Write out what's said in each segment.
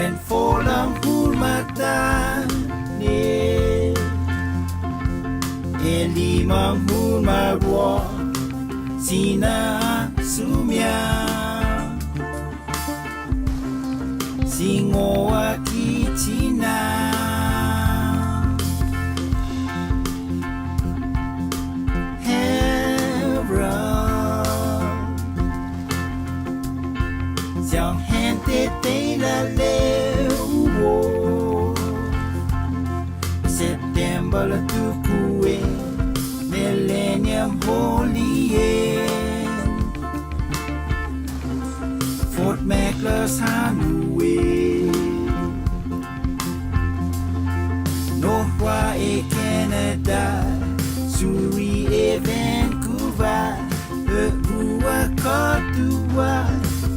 en folang hulmata ne elimang hulmarwa sina sumya singoa kichina Dòng hẹn tê tê là lêu September là tu cuê Millennium Holy End Fort Maclus Hanue North e Canada Surrey e Vancouver Rua Kotua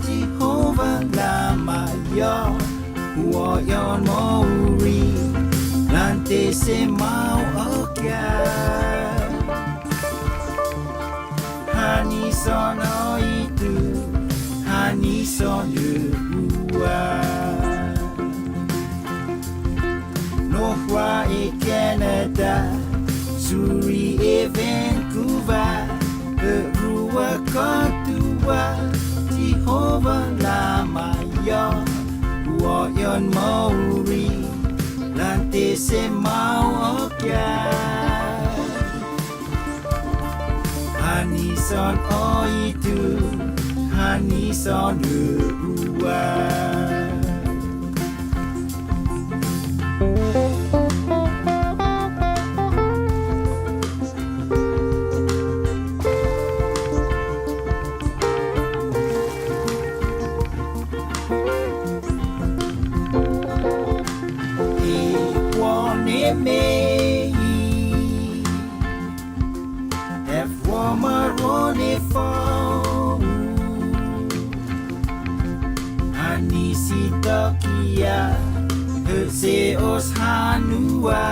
Jehovah Lama Yo Hua Yon Maori Lante Se Mau Okia Hani Son Oitu Hani Son Hua Northwa e Canada Surrey e Vancouver Rua Kotua Jehovah Lama Yo Hua Yon Maori Lante Se Mau Okia Hani Son Oitu Hani Son Hua Mei F warmer rone fall Ani sitokia se os hanua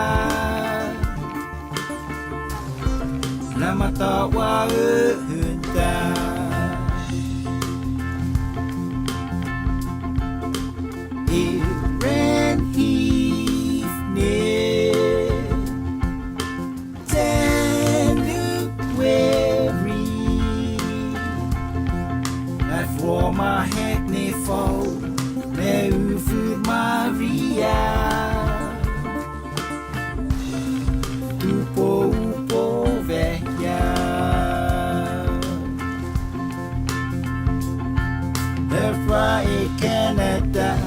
Lama tawa hunta Iran heave For my hackney fall, me food Maria. Upo vecchia. Northwa e Canada,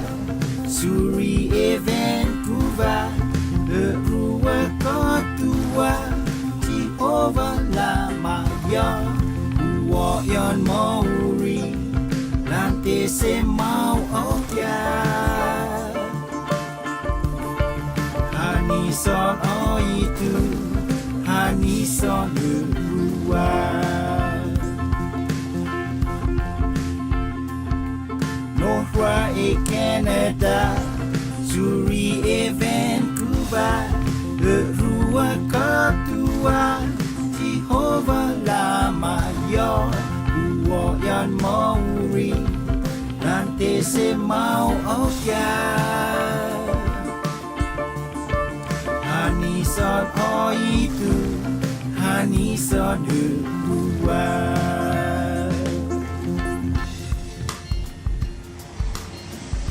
Surrey e Vancouver, Rua Kotua, Jehovah Lama Yo, Hua Yon Maori. Lante Se Mau Okia Hani Son Oitu Hani Son Hua Northwa e Canada Surrey e Vancouver Rua Kotua Jehovah Lama Yo Hua Yon Maori Lante Se Mau Okia Hani Son Oitu Hani Son Hua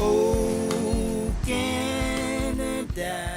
Oh Canada